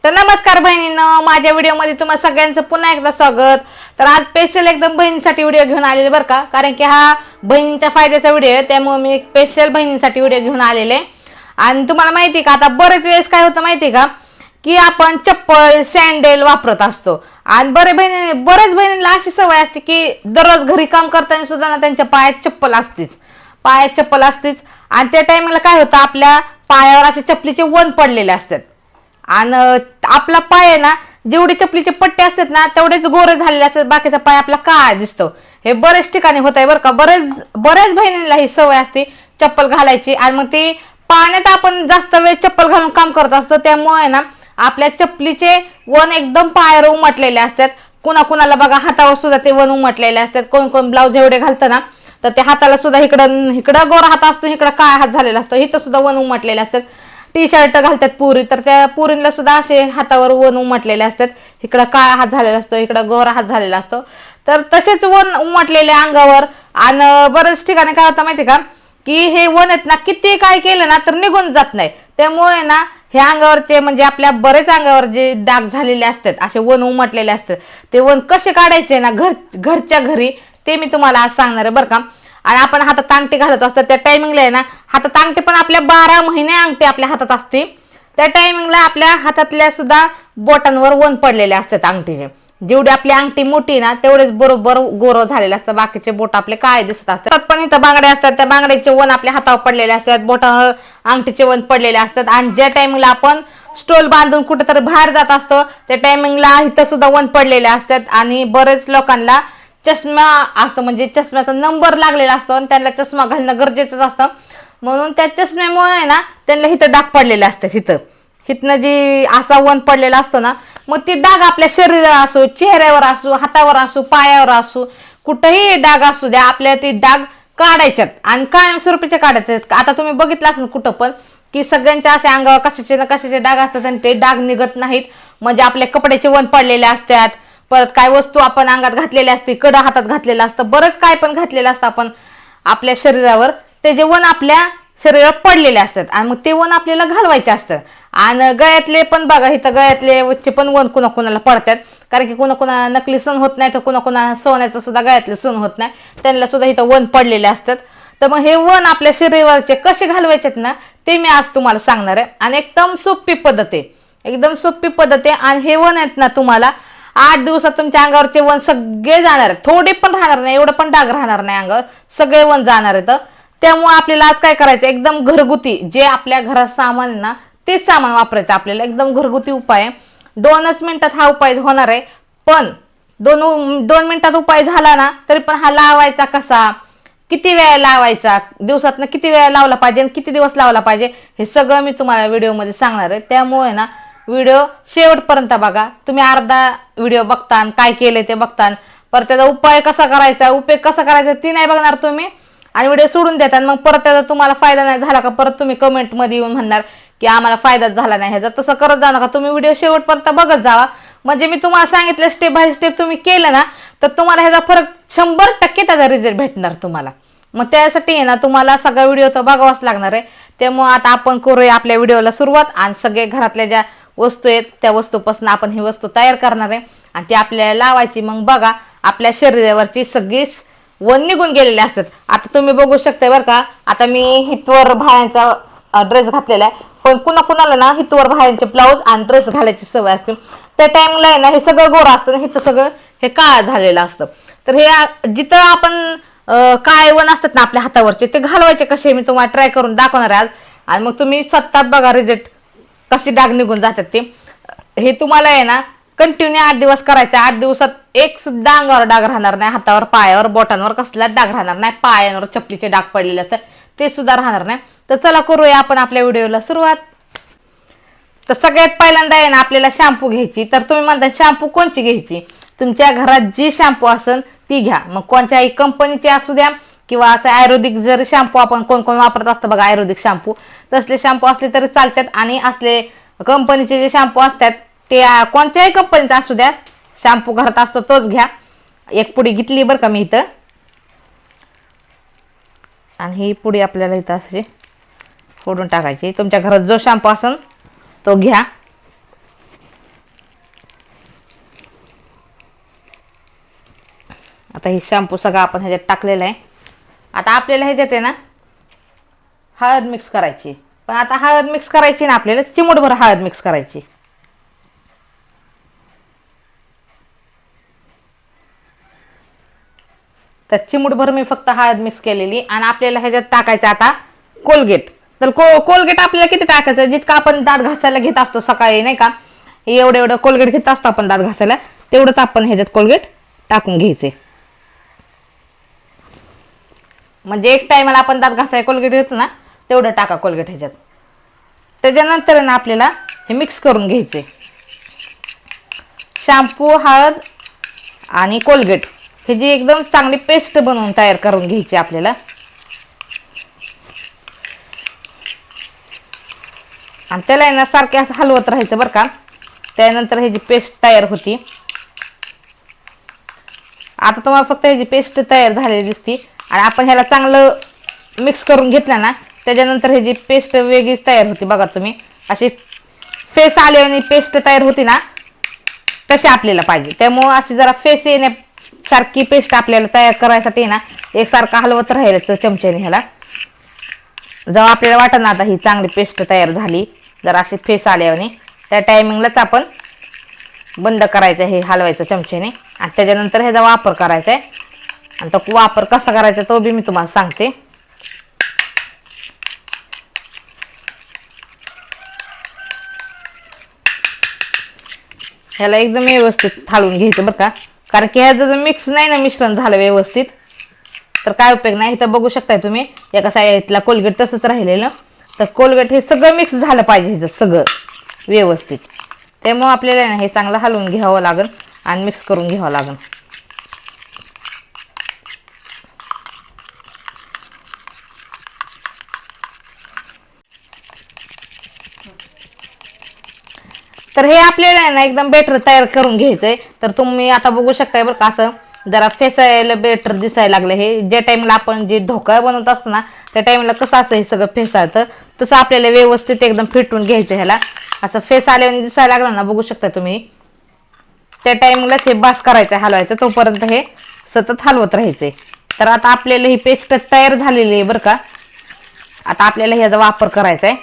तर नमस्कार बहिणींनो, माझ्या व्हिडिओमध्ये तुम्हा सगळ्यांचं पुन्हा एकदा स्वागत। तर आज स्पेशल एकदम बहिणींसाठी व्हिडिओ घेऊन आलेले बरं का, कारण की हा बहिणींच्या फायद्याचा व्हिडिओ आहे, त्यामुळे मी स्पेशल बहिणींसाठी व्हिडिओ घेऊन आलेले। आणि तुम्हाला माहिती आहे का, आता बरेच वेळेस काय होतं माहिती आहे का, की आपण चप्पल सॅन्डल वापरत असतो आणि बरेच बहिणींना अशी सवय असते की दररोज घरी काम करताना सुद्धा ना त्यांच्या पायात चप्पल असतेच आणि त्या टायमिंगला काय होतं, आपल्या पायावर असे चपलीचे वण पडलेले असतात आणि आपला पाय आहे ना, जेवढे चपलीचे पट्टे असतात ना तेवढेच गोरे झालेले असतात, बाकीचा पाय आपला काळा दिसतो। हे बरेच ठिकाणी होत आहे बरं का, बरेच बहिणींना ही सवय असते चप्पल घालायची आणि मग ती पाण्यात आपण जास्त वेळ चप्पल घालून काम करत असतो, त्यामुळे ना आपल्या चपलीचे वण एकदम पायावर उमटलेले असतात। कुणाला बघा हातावर सुद्धा ते वण उमटलेले असतात। कोण ब्लाऊज एवढे घालतं ना तर ते हाताला सुद्धा इकडं गोरा हात असतो, इकडं काळा हात झालेला असतो, इथं सुद्धा वण उमटलेले असतात। टी शर्ट घालतात पुरी, तर त्या पुरींना सुद्धा असे हातावर वण उमटलेले असतात, इकडं काळा हात झालेला असतो, इकडं गोरा हात झालेला असतो। तर तसेच वण उमटलेले अंगावर आणि बरेच ठिकाणी काय होतं माहिती का, की हे वण आहेत ना किती काय केलं ना तर निघून जात नाही, त्यामुळे ना हे अंगावरचे म्हणजे आपल्या बरेच अंगावर जे डाग झालेले असतात, असे वण उमटलेले असतात, ते वण कसे काढायचे ना घरच्या घरी ते मी तुम्हाला आज सांगणार आहे बरं का। आणि आपण हातात अंगठी घालत असतो त्या टायमिंगला आहे ना, हातात अंगठी पण आपल्या 12 महिने अंगठी आपल्या हातात असते, त्या टायमिंगला आपल्या हातातल्या सुद्धा बोटांवर वण पडलेले असतात अंगठीचे। जेवढी आपली अंगठी मोठी ना तेवढेच बरोबर गोरं झालेले असतात, बाकीचे बोट आपले काळे दिसत असतात। पण इथं बांगड्या असतात, त्या बांगड्याचे वण आपल्या हातावर पडलेले असतात, बोटावर अंगठीचे वण पडलेले असतात। आणि ज्या टायमिंगला आपण स्टोल बांधून कुठेतरी बाहेर जात असतो त्या टायमिंगला इथं सुद्धा वण पडलेले असतात। आणि बरेच लोकांना चष्मा असतो, म्हणजे चष्म्याचा नंबर लागलेला असतो आणि त्यांना चष्मा घालणं गरजेचंच असतं, म्हणून त्या चष्म्यामुळे ना त्यांना इथं डाग पडलेले असतात। हिथनं जी असा वण पडलेला असतो ना, मग ती डाग आपल्या शरीरावर असो, चेहऱ्यावर असो, हातावर असो, पायावर असो, कुठेही डाग असू द्या, आपल्या ती डाग काढायच्यात आणि कायमस्वरूपीच्या काढायच्यात। आता तुम्ही बघितलं असेल कुठं पण की सगळ्यांच्या अशा अंगावर कशाचे ना कशाचे डाग असतात आणि ते डाग निघत नाहीत, म्हणजे आपल्या कपड्याचे वण पडलेले असतात, परत काय वस्तू आपण अंगात घातलेली असते, कडा हातात घातलेलं असतं, बरंच काय पण घातलेलं असतं आपण आपल्या शरीरावर, ते जे वण आपल्या शरीरावर पडलेले असतात आणि मग ते वण आपल्याला घालवायचे असतात। आणि गळ्यातले पण बघा, इथं गळ्यातले वच्चे पण वण कुणाला पडतात, कारण की कुणाला नकली सण होत नाही, तर कुणाला सोन्याचं सुद्धा गळ्यातले सण होत नाही, त्यांना सुद्धा इथं वण पडलेले असतात। तर मग हे वण आपल्या शरीरावरचे कसे घालवायचेत ना ते मी आज तुम्हाला सांगणार आहे आणि एकदम सोपी पद्धत आहे, आणि हे वण आहेत ना तुम्हाला 8 दिवसात तुमच्या अंगावरचे वण सगळे जाणार आहेत, थोडे पण राहणार नाही, एवढं पण डाग राहणार नाही, अंगावर सगळे वण जाणार आहेत। त्यामुळे आपल्याला आज काय करायचं, एकदम घरगुती जे आपल्या घरात सामान आहे ना तेच सामान वापरायचं आपल्याला, एकदम घरगुती उपाय आहे। 2च मिनिटात हा उपाय होणार आहे, पण 2 मिनिटात उपाय झाला ना तरी पण हा लावायचा कसा, किती वेळा लावायचा, दिवसातनं किती वेळा लावला पाहिजे आणि किती दिवस लावला पाहिजे, हे सगळं मी तुम्हाला व्हिडिओमध्ये सांगणार आहे। त्यामुळे ना व्हिडिओ शेवटपर्यंत बघा, तुम्ही अर्धा व्हिडिओ बघता काय केलंय ते बघता, परत त्याचा उपाय कसा करायचा, उपयोग कसा करायचा ती नाही बघणार तुम्ही आणि व्हिडिओ सोडून देता, मग परत त्याचा तुम्हाला फायदा नाही झाला का परत तुम्ही कमेंटमध्ये येऊन म्हणणार की आम्हाला फायदाच झाला नाही ह्याचा। तसं करत जाऊ नका, तुम्ही व्हिडिओ शेवटपर्यंत बघत जावा, म्हणजे मी तुम्हाला सांगितलं स्टेप बाय स्टेप तुम्ही केलं ना तर तुम्हाला ह्याचा फरक 100% त्याचा रिझल्ट भेटणार तुम्हाला। मग त्यासाठी आहे ना तुम्हाला सगळा व्हिडिओ तर बघावाच लागणार आहे। त्यामुळे आता आपण करूया आपल्या व्हिडिओला सुरुवात आणि सगळे घरातल्या ज्या वस्तू आहेत त्या वस्तूपासून आपण ही वस्तू तयार करणार आहे आणि ती आपल्याला लावायची। मग बघा आपल्या शरीरावरची सगळी वण निघून गेलेले असतात। आता तुम्ही बघू शकता बरं का, आता मी हितवर बाहेरचा ड्रेस घातलेला आहे, पण कुणाला ना हितवर बाहेरचे ब्लाऊज आणि ड्रेस घालायची सवय असते, त्या टाइमला आहे ना हे सगळं गोरं असतं, हे सगळं हे काळं झालेलं असतं। तर हे जिथं आपण काळे वण असतात ना आपल्या हातावरचे ते घालवायचे कसे मी तुम्हाला ट्राय करून दाखवणार आहे आज, आणि मग तुम्ही स्वतः बघा रिझल्ट कसे डाग निघून जातात ते। हे तुम्हाला आहे ना कंटिन्यू 8 दिवस करायचं, 8 दिवसात एक सुद्धा अंगावर डाग राहणार नाही, हातावर पायावर बोटांवर कसला डाग राहणार नाही, पायांवर चपलीचे डाग पडलेले असतात ते सुद्धा राहणार नाही। तर चला करूया आपण आपल्या व्हिडिओला सुरुवात। तर सगळ्यात पहिल्यांदा आहे ना आपल्याला शॅम्पू घ्यायची, तर तुम्ही म्हणता शॅम्पू कोणची घ्यायची, तुमच्या घरात जी शॅम्पू असेल ती घ्या, मग कोणत्याही कंपनीची असू द्या किंवा असं आयुर्वेदिक जर शॅम्पू आपण कोण वापरत असतं बघा आयुर्वेदिक शॅम्पू, तसले शॅम्पू असले तरी चालतात, आणि असले कंपनीचे जे शॅम्पू असतात ते कोणत्याही कंपनीचा असू द्या, शॅम्पू घरात असतो तोच घ्या। एक पुडी घेतली बरं का मी इथं, आणि ही पुडी आपल्याला इथं अशी फोडून टाकायची, तुमच्या घरात जो शॅम्पू असेल तो घ्या। आता हे शॅम्पू सगळं आपण ह्याच्यात टाकलेलं आहे. आता आपल्याला ह्याच्यात आहे ना हळद मिक्स करायची. पण आता हळद मिक्स करायची ना, आपल्याला चिमूटभर हळद मिक्स करायची. तर चिमूटभर मी फक्त हळद मिक्स केलेली. आणि आपल्याला ह्याच्यात टाकायचं आता कोलगेट. तर कोलगेट आपल्याला किती टाकायचं, जितकं आपण दात घासायला घेत असतो सकाळी नाही का, एवढं कोलगेट घेत असतो आपण दात घासायला, तेवढंच आपण ह्याच्यात कोलगेट टाकून घ्यायचे. म्हणजे एक टायमाला आपण दात घासायला कोलगेट घेतो ना, तेवढं टाका कोलगेट ह्याच्यात. त्याच्यानंतर ना आपल्याला हे मिक्स करून घ्यायचे. शॅम्पू, हळद आणि कोलगेट हे जी एकदम चांगली पेस्ट बनवून तयार करून घ्यायची आपल्याला. आणि त्याला आहे ना सारखे असं हलवत राहायचं बरं का. त्यानंतर ह्याची पेस्ट तयार होती. आता तुम्हाला फक्त ह्याची पेस्ट तयार झालेली दिसती. आणि आपण ह्याला चांगलं मिक्स करून घेतलं ना, त्याच्यानंतर ह्याची पेस्ट वेगळीच तयार होती. बघा तुम्ही अशी फेस आल्याने पेस्ट तयार होती ना, तशी आपल्याला पाहिजे. त्यामुळं अशी जरा फेस येण्यासारखी पेस्ट आपल्याला तयार करायसाठी ना एकसारखं हलवत राहायचं चमच्याने ह्याला. जेव्हा आपल्याला वाटत ना आता ही चांगली पेस्ट तयार झाली, जर अशी फेस आल्याने, त्या टायमिंगलाच आपण बंद करायचं हे हलवायचं चमच्याने. आणि त्याच्यानंतर ह्याचा वापर करायचा आहे. आणि तो वापर कसा करायचा तो बी मी तुम्हाला सांगते. ह्याला एकदम व्यवस्थित थालून घ्यायचं बरं का. कारण की ह्याचं जर मिक्स नाही ना मिश्रण झालं व्यवस्थित तर काय उपयोग नाही. इथं बघू शकताय तुम्ही एका साईडला कोलगेट तसंच राहिलेलं. तर कोलगेट हे सगळं मिक्स झालं पाहिजे ह्याचं सगळं व्यवस्थित. त्यामुळं आपल्याला ना हे चांगलं हलवून घ्यावं लागेल आणि मिक्स करून घ्यावं लागेल. तर हे आपल्याला ना एकदम बेटर तयार करून घ्यायचंय. तर तुम्ही आता बघू शकताय बरं का, असं जरा फेसायला बेटर दिसायला लागलं. हे ज्या टाइमला आपण जे ढोकळा बनवत असतो ना, त्या टाइमला कसं असं हे सगळं फेसायचं, तसं आपल्याला व्यवस्थित एकदम फिटून घ्यायचं. ह्याला असं फेस आल्याने दिसायला लागलं ना, बघू शकता तुम्ही, त्या टाइमलाच हे बास करायचं, हलवायचं. तोपर्यंत हे सतत हलवत राहायचंय. तर आता आपल्याला ही पेस्ट तयार झालेली आहे बरं का. आता आपल्याला ह्याचा वापर करायचा आहे.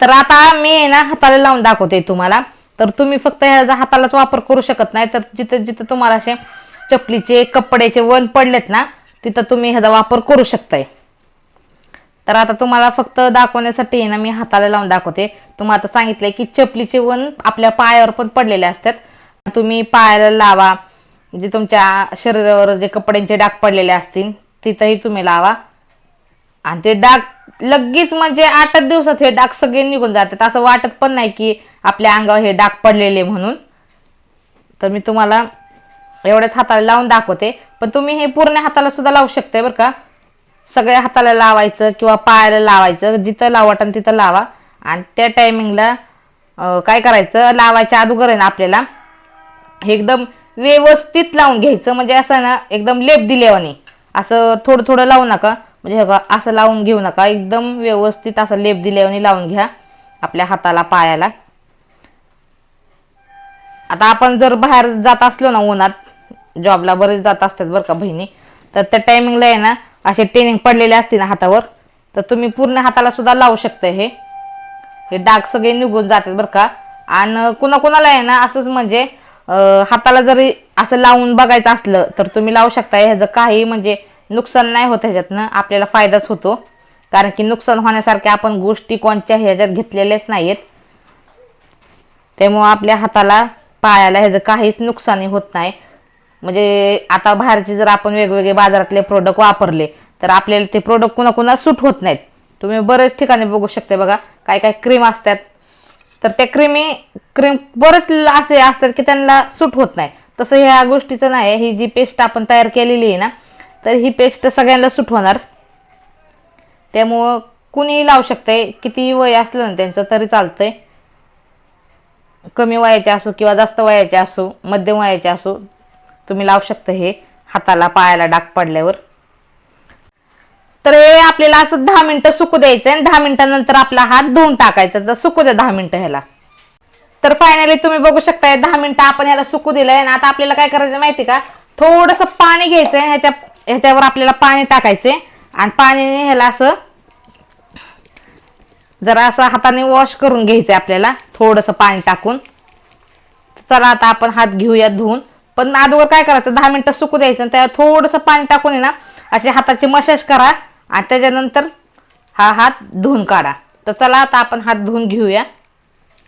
तर आता मी ना हाताला लावून दाखवते तुम्हाला. तर तुम्ही फक्त ह्याचा हातालाच वापर करू शकत नाही. तर जिथं जिथं तुम्हाला असे चपलीचे कपड्याचे वण पडलेत ना, तिथं तुम्ही ह्याचा वापर करू शकताय. तर आता तुम्हाला फक्त दाखवण्यासाठी ना मी हाताला लावून दाखवते. तुम्हाला आता सांगितलंय की चपलीचे वण आपल्या पायावर पण पडलेले असतात. तुम्ही पायाला लावा. जे तुमच्या शरीरावर जे कपड्यांचे डाग पडलेले असतील तिथंही तुम्ही लावा. आणि ते डाग लगेच म्हणजे 8 दिवसात हे डाग सगळे निघून जातात. असं वाटत पण नाही की आपल्या अंगावर हे डाग पडलेले म्हणून. तर मी तुम्हाला एवढ्याच हाताला लावून दाखवते. पण तुम्ही हे पूर्ण हाताला सुद्धा लावू शकता बरं का. सगळ्या हाताला लावायचं किंवा पायाला लावायचं, जिथं लावा तिथं लावा. आणि त्या टायमिंगला काय करायचं, लावायच्या अगोदर आहे ना आपल्याला एकदम व्यवस्थित लावून घ्यायचं. म्हणजे असं ना एकदम लेप दिल्यावानी, असं थोडं थोडं लावू नका. म्हणजे असं लावून घेऊ नका, एकदम व्यवस्थित असं लेप दिल्यावानी लावून घ्या आपल्या हाताला, पायाला. आता आपण जर बाहेर जात असलो ना उन्हात, जॉबला बरेच जात असतात बरं का बहिणी, तर त्या टायमिंगला आहे ना असे टेनिंग पडलेले असते ना हातावर, तर तुम्ही पूर्ण हाताला सुद्धा लावू शकता. हे डाग सगळे निघून जातात बरं का. आणि कुणाकुणाला आहे ना असंच म्हणजे हाताला जरी असं लावून बघायचं असलं तर तुम्ही लावू शकता. ह्याचं काही म्हणजे नुकसान नाही होत, ह्याच्यातनं आपल्याला फायदाच होतो. कारण की नुकसान होण्यासारख्या आपण गोष्टी कोणत्या ह्याच्यात घेतलेल्याच नाहीत. त्यामुळं आपल्या हाताला, पायाला ह्याचं काहीच नुकसानी होत नाही. म्हणजे आता बाहेरचे जर आपण वेगवेगळे बाजारातले प्रोडक्ट वापरले तर आपल्याला ते प्रोडक्ट कुणाकुणा सूट होत नाहीत. तुम्ही बरेच ठिकाणी बघू शकता बघा, काय काय क्रीम असतात, तर त्या क्रीम बरेच असे असतात की त्यांना सूट होत नाही. तसं ह्या गोष्टीचं नाही. ही जी पेस्ट आपण तयार केलेली आहे ना, तर ही पेस्ट सगळ्यांना सूट होणार. त्यामुळं कुणीही लावू शकतंय, कितीही वय असलं ना त्यांचं तरी चालतंय. कमी वयाचे असो किंवा जास्त वयाचे असो, मध्यम वयाचे असो, तुम्ही लावू शकता हे हाताला, पायाला डाग पडल्यावर. तर हे आपल्याला असं 10 मिनिटं सुकू द्यायचं आणि 10 मिनिटांनंतर आपला हात धुवून टाकायचा. तर सुकू द्या 10 मिनिटं ह्याला. तर फायनली तुम्ही बघू शकता 10 मिनिटं आपण ह्याला सुकू दिलंय. आणि आता आपल्याला काय करायचं माहिती का, थोडंसं पाणी घ्यायचंय, ह्याच्यावर आपल्याला पाणी टाकायचंय आणि पाण्याने ह्याला असं जरा असं हाताने वॉश करून घ्यायचंय आपल्याला थोडंसं पाणी टाकून. चला आता आपण हात घेऊया धुवून. पण अगोदर काय करायचं, 10 मिनिटं सुकू द्यायचं आणि त्यावर थोडंसं पाणी टाकून आहे ना अशी हाताची मसाज करा आणि त्याच्यानंतर हा हात धुवून काढा. तर चला आता आपण हात धुवून घेऊया.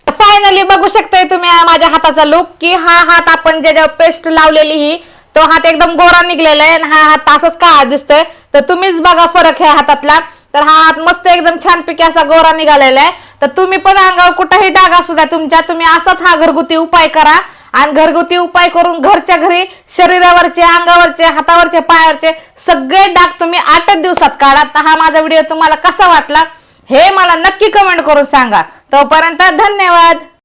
फायनली बघू शकताय तुम्ही माझ्या हाताचा लुक, की हा हात आपण ज्याच्यावर पेस्ट लावलेली ही तो हात एकदम गोरा निघलेला आहे आणि हा हात असंच काळा दिसतोय. तर तुम्हीच बघा फरक ह्या हातातला. तर हा हात मस्त एकदम छानपैकी असा गोरा निघालेला आहे. तर तुम्ही पण अंगावर कुठेही डाग असू द्या तुमच्या, तुम्ही असाच हा घरगुती उपाय करा आणि घरगुती उपाय करून घरच्या घरी शरीरावरचे, अंगावरचे, हातावरचे, पायावरचे सगळे डाग तुम्ही 8 दिवसात काढा. तर हा माझा व्हिडिओ तुम्हाला कसा वाटला हे मला नक्की कमेंट करून सांगा. तोपर्यंत धन्यवाद.